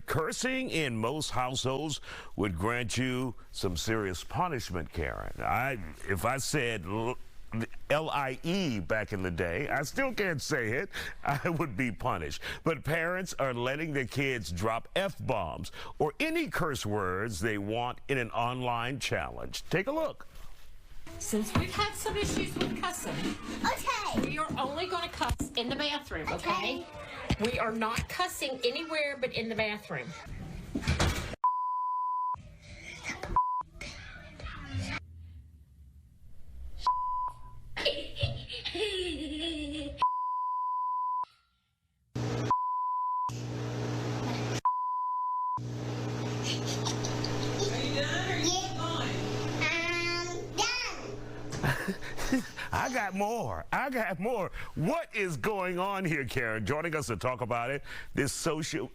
Cursing in most households would grant you some serious punishment, Karen. If I said LIE back in the day, I still can't say it, I would be punished. But parents are letting their kids drop F-bombs or any curse words they want in an online challenge. Take a look. Since we've had some issues with cussing, we are only going to cuss in the bathroom, okay? We are not cussing anywhere but in the bathroom. I got more. What is going on here, Karen? Joining us to talk about it,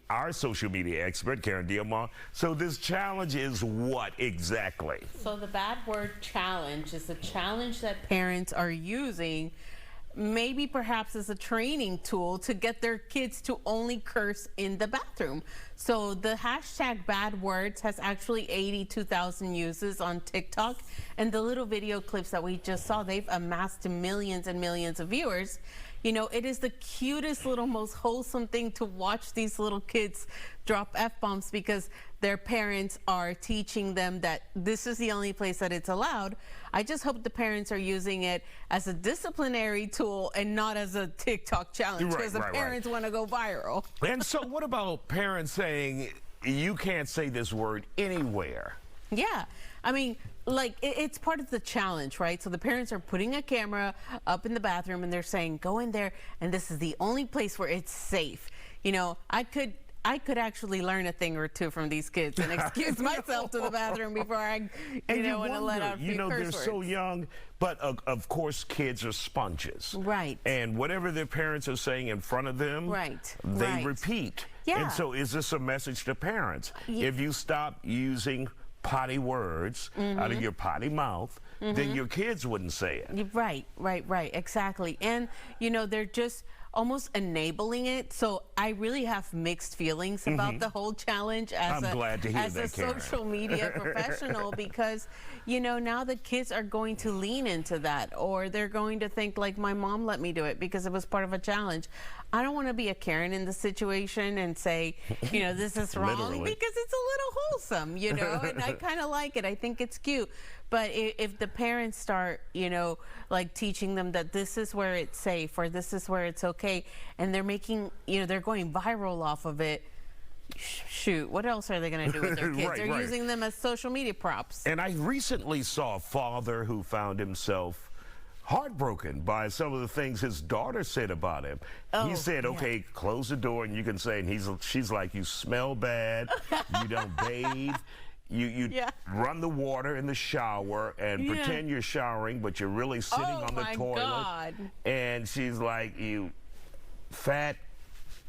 our social media expert, Karen Diamond. So this challenge is what exactly? So the bad word challenge is a challenge that parents are using maybe perhaps as a training tool to get their kids to only curse in the bathroom. So the hashtag bad words has actually 82,000 uses on TikTok, and the little video clips that we just saw, they've amassed millions and millions of viewers. You know, it is the cutest little, most wholesome thing to watch these little kids drop F-bombs because their parents are teaching them that this is the only place that it's allowed. I just hope the parents are using it as a disciplinary tool and not as a TikTok challenge because the parents want to go viral. And so what about parents saying you can't say this word anywhere? Yeah, I mean, like, it's part of the challenge, right? So the parents are putting a camera up in the bathroom and they're saying, go in there and this is the only place where it's safe. You know, I could actually learn a thing or two from these kids and excuse myself to the bathroom before I, want to let out a few curse they're words. so young, but of course kids are sponges. Right. And whatever their parents are saying in front of them, they repeat. Yeah. And so is this a message to parents? Yeah. If you stop using potty words out of your potty mouth, then your kids wouldn't say it. Right, exactly. And, they're just almost enabling it. So I really have mixed feelings about the whole challenge as a social media professional because, now the kids are going to lean into that, or they're going to think like, my mom let me do it because it was part of a challenge. I don't want to be a Karen in the situation and say, this is wrong because it's a little wholesome, and I kind of like it. I think it's cute. But if the parents start, like teaching them that this is where it's safe or this is where it's okay, and they're making, they're going viral off of it, shoot, what else are they going to do with their kids? They're using them as social media props. And I recently saw a father who found himself heartbroken by some of the things his daughter said about him. He said, okay, close the door and you can say, and she's like, you smell bad, you don't bathe. You run the water in the shower and pretend you're showering, but you're really sitting on the toilet. God. And she's like, you fat.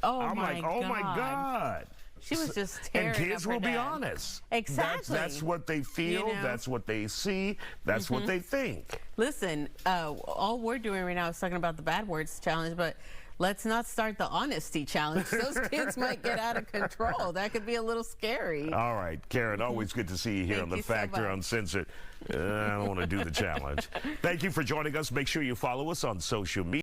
I'm like, oh my God. She was just tearing And kids up her will be dad. honest. Exactly. That's what they feel. That's what they see. That's what they think. Listen, all we're doing right now is talking about the bad words challenge, but let's not start the honesty challenge. Those kids might get out of control. That could be a little scary. All right, Karen, always good to see you here on The Factor Uncensored. I don't want to do the challenge. Thank you for joining us. Make sure you follow us on social media.